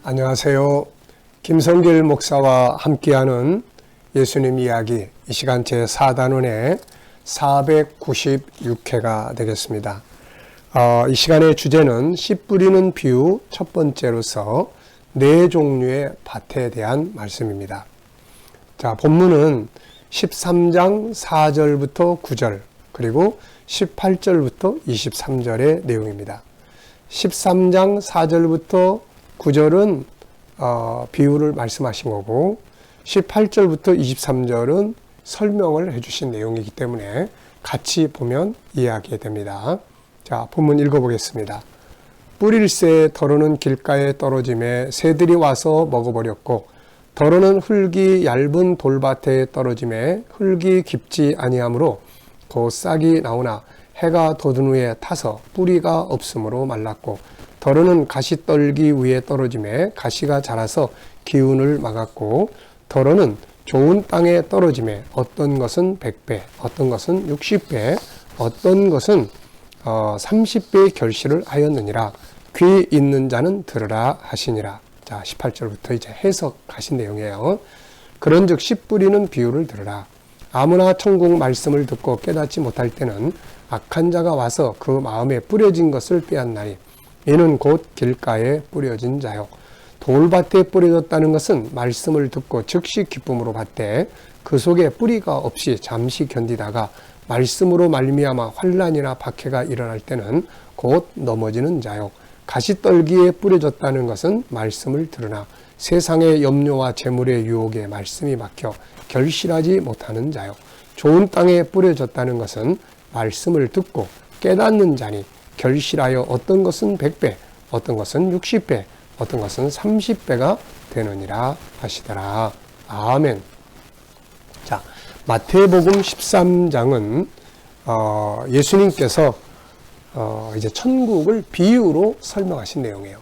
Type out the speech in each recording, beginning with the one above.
안녕하세요. 김성길 목사와 함께하는 예수님 이야기, 이 시간 제4단원의 496회가 되겠습니다. 이 시간의 주제는 씨 뿌리는 비유 첫 번째로서 네 종류의 밭에 대한 말씀입니다. 자, 본문은 13장 4절부터 9절 그리고 18절부터 23절의 내용입니다. 13장 4절부터 9절은 비유를 말씀하신 거고 18절부터 23절은 설명을 해주신 내용이기 때문에 같이 보면 이해하게 됩니다. 자, 본문 읽어보겠습니다. 뿌릴새 더러는 길가에 떨어짐에 새들이 와서 먹어버렸고 더러는 흙이 얇은 돌밭에 떨어짐에 흙이 깊지 아니하므로 곧 싹이 나오나 해가 돋은 후에 타서 뿌리가 없으므로 말랐고 더러는 가시떨기 위에 떨어짐에 가시가 자라서 기운을 막았고 더러는 좋은 땅에 떨어짐에 어떤 것은 100배, 어떤 것은 60배, 어떤 것은 30배의 결실을 하였느니라. 귀 있는 자는 들으라 하시니라. 자, 18절부터 이제 해석하신 내용이에요. 그런즉 씨 뿌리는 비유를 들으라. 아무나 천국 말씀을 듣고 깨닫지 못할 때는 악한 자가 와서 그 마음에 뿌려진 것을 빼앗나니 이는 곧 길가에 뿌려진 자요. 돌밭에 뿌려졌다는 것은 말씀을 듣고 즉시 기쁨으로 받되 그 속에 뿌리가 없이 잠시 견디다가 말씀으로 말미암아 환난이나 박해가 일어날 때는 곧 넘어지는 자요. 가시떨기에 뿌려졌다는 것은 말씀을 들으나 세상의 염려와 재물의 유혹에 말씀이 막혀 결실하지 못하는 자요. 좋은 땅에 뿌려졌다는 것은 말씀을 듣고 깨닫는 자니 결실하여 어떤 것은 100배, 어떤 것은 60배, 어떤 것은 30배가 되느니라 하시더라. 아멘. 자, 마태복음 13장은 예수님께서 이제 천국을 비유로 설명하신 내용이에요.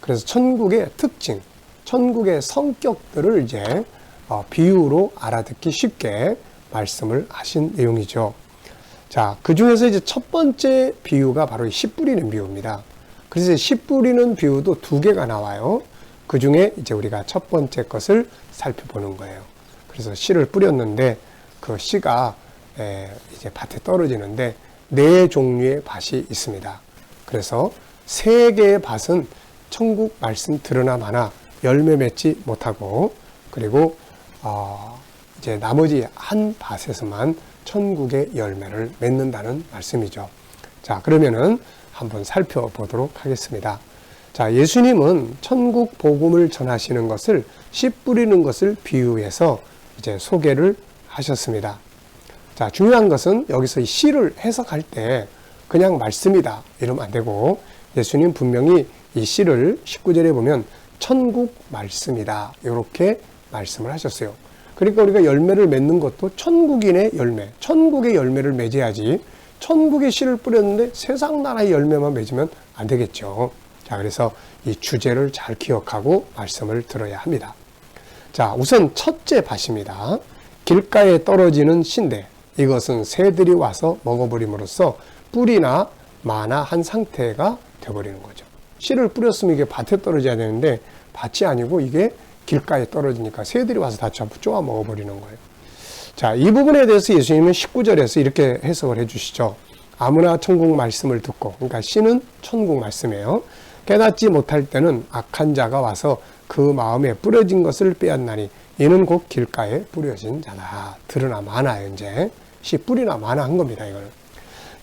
그래서 천국의 특징, 천국의 성격들을 이제 비유로 알아듣기 쉽게 말씀을 하신 내용이죠. 자, 그 중에서 이제 첫 번째 비유가 바로 씨 뿌리는 비유입니다. 그래서 씨 뿌리는 비유도 두 개가 나와요. 그 중에 이제 우리가 첫 번째 것을 살펴보는 거예요. 그래서 씨를 뿌렸는데 그 씨가 이제 밭에 떨어지는데 네 종류의 밭이 있습니다. 그래서 세 개의 밭은 천국 말씀 들으나 마나 열매 맺지 못하고 그리고 이제 나머지 한 밭에서만 천국의 열매를 맺는다는 말씀이죠. 자, 그러면은 한번 살펴보도록 하겠습니다. 자, 예수님은 천국 복음을 전하시는 것을 씨 뿌리는 것을 비유해서 이제 소개를 하셨습니다. 자, 중요한 것은 여기서 이 씨를 해석할 때 그냥 말씀이다 이러면 안 되고 예수님 분명히 이 씨를 19절에 보면 천국 말씀이다 이렇게 말씀을 하셨어요. 그러니까 우리가 열매를 맺는 것도 천국인의 열매, 천국의 열매를 맺어야지 천국의 씨를 뿌렸는데 세상 나라의 열매만 맺으면 안 되겠죠. 자, 그래서 이 주제를 잘 기억하고 말씀을 들어야 합니다. 자, 우선 첫째 밭입니다. 길가에 떨어지는 씨인데 이것은 새들이 와서 먹어버림으로써 뿌리나 마나한 상태가 되어버리는 거죠. 씨를 뿌렸으면 이게 밭에 떨어져야 되는데 밭이 아니고 이게 길가에 떨어지니까 새들이 와서 다 쪼아 먹어버리는 거예요. 자, 이 부분에 대해서 예수님은 19절에서 이렇게 해석을 해주시죠. 아무나 천국 말씀을 듣고, 그러니까 씨는 천국 말씀이에요. 깨닫지 못할 때는 악한 자가 와서 그 마음에 뿌려진 것을 빼앗나니 이는 곧 길가에 뿌려진 자다. 들으나 마나요, 이제. 씨 뿌리나 마나 한 겁니다, 이거는.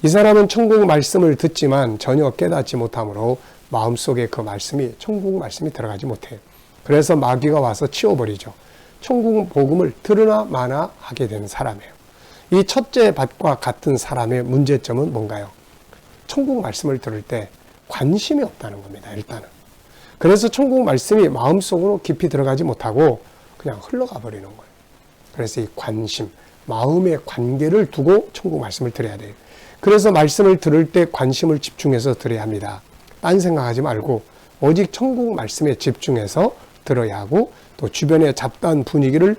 이 사람은 천국 말씀을 듣지만 전혀 깨닫지 못하므로 마음속에 그 말씀이, 천국 말씀이 들어가지 못해요. 그래서 마귀가 와서 치워버리죠. 천국 복음을 들으나 마나 하게 된 사람이에요. 이 첫째 밭과 같은 사람의 문제점은 뭔가요? 천국 말씀을 들을 때 관심이 없다는 겁니다, 일단은. 그래서 천국 말씀이 마음속으로 깊이 들어가지 못하고 그냥 흘러가 버리는 거예요. 그래서 이 관심, 마음의 관계를 두고 천국 말씀을 들어야 돼요. 그래서 말씀을 들을 때 관심을 집중해서 들어야 합니다. 딴 생각하지 말고 오직 천국 말씀에 집중해서 들어야 하고 또 주변의 잡다한 분위기를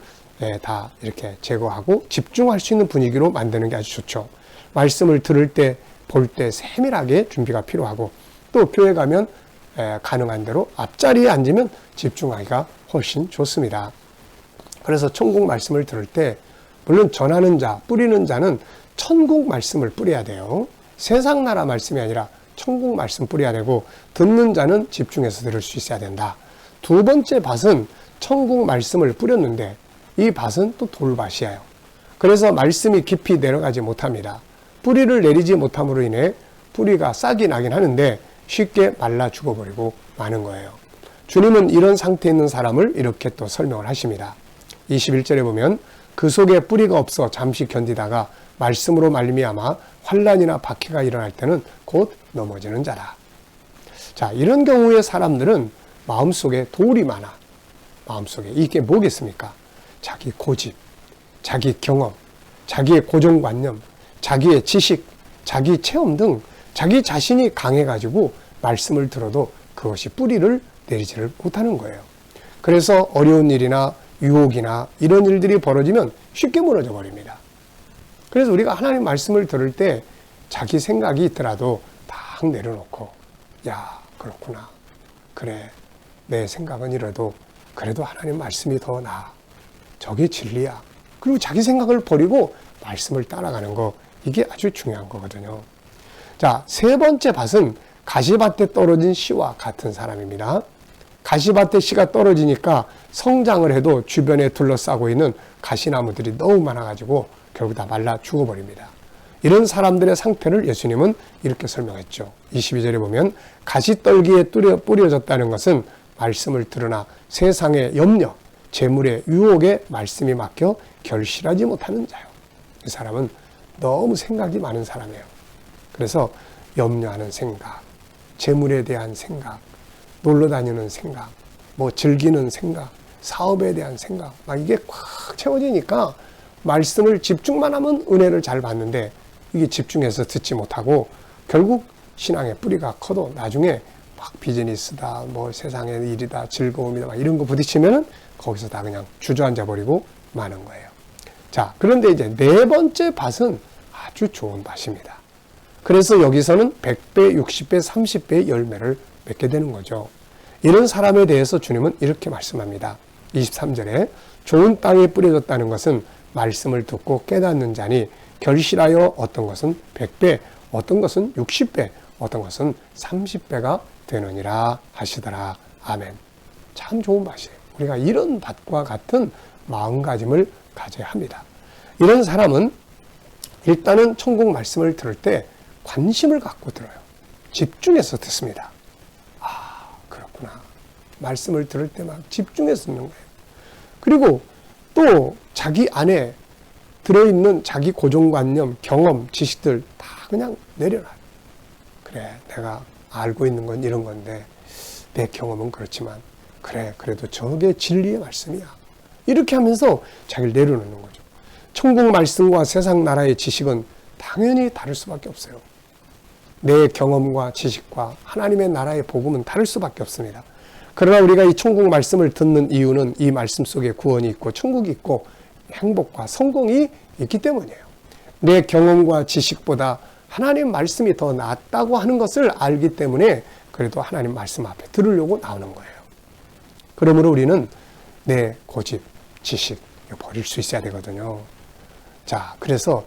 다 이렇게 제거하고 집중할 수 있는 분위기로 만드는 게 아주 좋죠. 말씀을 들을 때, 볼 때 세밀하게 준비가 필요하고 또 교회 가면 가능한 대로 앞자리에 앉으면 집중하기가 훨씬 좋습니다. 그래서 천국 말씀을 들을 때 물론 전하는 자, 뿌리는 자는 천국 말씀을 뿌려야 돼요. 세상 나라 말씀이 아니라 천국 말씀 뿌려야 되고, 듣는 자는 집중해서 들을 수 있어야 된다. 두 번째 밭은 천국 말씀을 뿌렸는데 이 밭은 또 돌밭이에요. 그래서 말씀이 깊이 내려가지 못합니다. 뿌리를 내리지 못함으로 인해 뿌리가 싹이 나긴 하는데 쉽게 말라 죽어버리고 마는 거예요. 주님은 이런 상태에 있는 사람을 이렇게 또 설명을 하십니다. 21절에 보면 그 속에 뿌리가 없어 잠시 견디다가 말씀으로 말미암아 환난이나 박해가 일어날 때는 곧 넘어지는 자라. 자, 이런 경우에 사람들은 마음속에 돌이 많아. 마음속에 이게 뭐겠습니까? 자기 고집, 자기 경험, 자기의 고정관념, 자기의 지식, 자기 체험 등 자기 자신이 강해가지고 말씀을 들어도 그것이 뿌리를 내리지를 못하는 거예요. 그래서 어려운 일이나 유혹이나 이런 일들이 벌어지면 쉽게 무너져 버립니다. 그래서 우리가 하나님 말씀을 들을 때 자기 생각이 있더라도 딱 내려놓고, 야, 그렇구나. 그래, 내 생각은 이래도 그래도 하나님 말씀이 더 나아. 저게 진리야. 그리고 자기 생각을 버리고 말씀을 따라가는 거, 이게 아주 중요한 거거든요. 자, 세 번째 밭은 가시밭에 떨어진 씨와 같은 사람입니다. 가시밭에 씨가 떨어지니까 성장을 해도 주변에 둘러싸고 있는 가시나무들이 너무 많아가지고 결국 다 말라 죽어버립니다. 이런 사람들의 상태를 예수님은 이렇게 설명했죠. 22절에 보면 가시떨기에 뿌려졌다는 것은 말씀을 들으나 세상의 염려, 재물의 유혹에 말씀이 막혀 결실하지 못하는 자요. 이 사람은 너무 생각이 많은 사람이에요. 그래서 염려하는 생각, 재물에 대한 생각, 놀러 다니는 생각, 뭐 즐기는 생각, 사업에 대한 생각, 막 이게 꽉 채워지니까 말씀을 집중만 하면 은혜를 잘 받는데 이게 집중해서 듣지 못하고 결국 신앙의 뿌리가 커도 나중에 막 비즈니스다, 뭐 세상의 일이다, 즐거움이다, 막 이런 거 부딪히면은 거기서 다 그냥 주저앉아 버리고 마는 거예요. 자, 그런데 이제 네 번째 밭은 아주 좋은 밭입니다. 그래서 여기서는 100배, 60배, 30배의 열매를 맺게 되는 거죠. 이런 사람에 대해서 주님은 이렇게 말씀합니다. 23절에 좋은 땅에 뿌려졌다는 것은 말씀을 듣고 깨닫는 자니 결실하여 어떤 것은 100배, 어떤 것은 60배, 어떤 것은 30배가 되느니라 하시더라. 아멘. 참 좋은 밭이에요. 우리가 이런 밭과 같은 마음가짐을 가져야 합니다. 이런 사람은 일단은 천국 말씀을 들을 때 관심을 갖고 들어요. 집중해서 듣습니다. 아, 그렇구나. 말씀을 들을 때 막 집중해서 듣는 거예요. 그리고 또 자기 안에 들어있는 자기 고정관념, 경험, 지식들 다 그냥 내려놔요. 그래, 내가 알고 있는 건 이런 건데 내 경험은 그렇지만 그래, 그래도 저게 진리의 말씀이야. 이렇게 하면서 자기를 내려놓는 거죠. 천국 말씀과 세상 나라의 지식은 당연히 다를 수밖에 없어요. 내 경험과 지식과 하나님의 나라의 복음은 다를 수밖에 없습니다. 그러나 우리가 이 천국 말씀을 듣는 이유는 이 말씀 속에 구원이 있고 천국이 있고 행복과 성공이 있기 때문이에요. 내 경험과 지식보다 하나님 말씀이 더 낫다고 하는 것을 알기 때문에 그래도 하나님 말씀 앞에 들으려고 나오는 거예요. 그러므로 우리는 내 고집, 지식 버릴 수 있어야 되거든요. 자, 그래서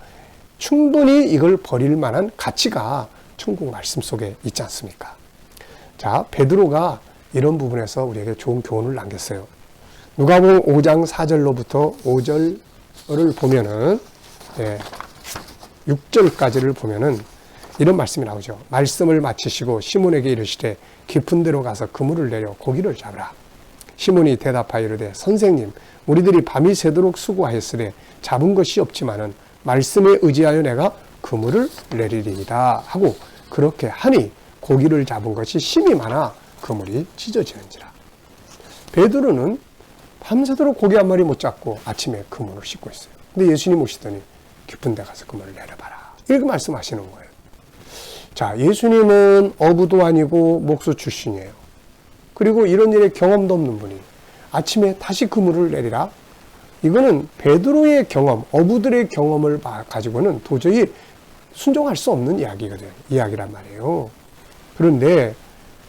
충분히 이걸 버릴 만한 가치가 천국 말씀 속에 있지 않습니까? 자, 베드로가 이런 부분에서 우리에게 좋은 교훈을 남겼어요. 누가복음 5장 4절로부터 5절을 보면은 6절까지를 보면은 이런 말씀이 나오죠. 말씀을 마치시고 시몬에게 이르시되 깊은 데로 가서 그물을 내려 고기를 잡으라. 시몬이 대답하여 이르되 선생님, 우리들이 밤이 새도록 수고하였으되 잡은 것이 없지만은 말씀에 의지하여 내가 그물을 내리리이다 하고 그렇게 하니 고기를 잡은 것이 심이 많아 그물이 찢어지는지라. 베드로는 밤새도록 고기 한 마리 못 잡고 아침에 그물을 씻고 있어요. 근데 예수님 오시더니 깊은 데 가서 그물을 내려봐라. 이렇게 말씀하시는 거예요. 자, 예수님은 어부도 아니고 목수 출신이에요. 그리고 이런 일에 경험도 없는 분이 아침에 다시 그물을 내리라. 이거는 베드로의 경험, 어부들의 경험을 가지고는 도저히 순종할 수 없는 이야기란 말이에요. 그런데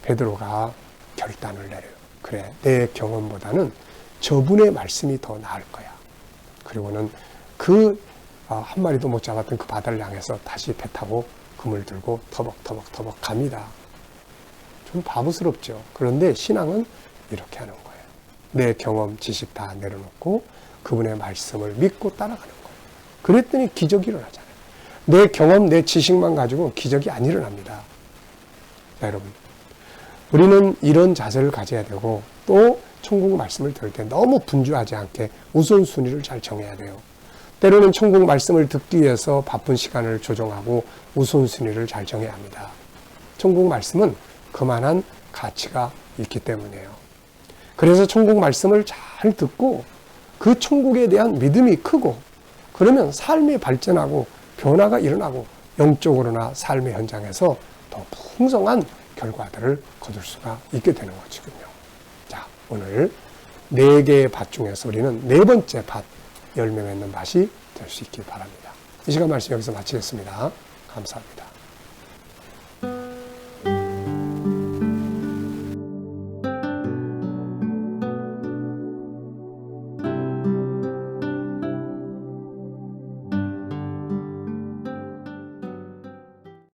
베드로가 결단을 내려요. 그래, 내 경험보다는 저분의 말씀이 더 나을 거야. 그리고는 한 마리도 못 잡았던 그 바다를 향해서 다시 배 타고 그물 들고 터벅터벅 갑니다. 좀 바보스럽죠. 그런데 신앙은 이렇게 하는 거예요. 내 경험, 지식 다 내려놓고 그분의 말씀을 믿고 따라가는 거예요. 그랬더니 기적이 일어나잖아요. 내 경험, 내 지식만 가지고 기적이 안 일어납니다. 자, 여러분, 우리는 이런 자세를 가져야 되고, 또 천국 말씀을 들을 때 너무 분주하지 않게 우선순위를 잘 정해야 돼요. 때로는 천국 말씀을 듣기 위해서 바쁜 시간을 조정하고 우선순위를 잘 정해야 합니다. 천국 말씀은 그만한 가치가 있기 때문이에요. 그래서 천국 말씀을 잘 듣고 그 천국에 대한 믿음이 크고, 그러면 삶이 발전하고 변화가 일어나고 영적으로나 삶의 현장에서 더 풍성한 결과들을 거둘 수가 있게 되는 것이군요. 자, 오늘 4개의 밭 중에서 우리는 4번째 밭, 열매 맺는 밭이 될 수 있길 바랍니다. 이 시간 말씀 여기서 마치겠습니다. 감사합니다.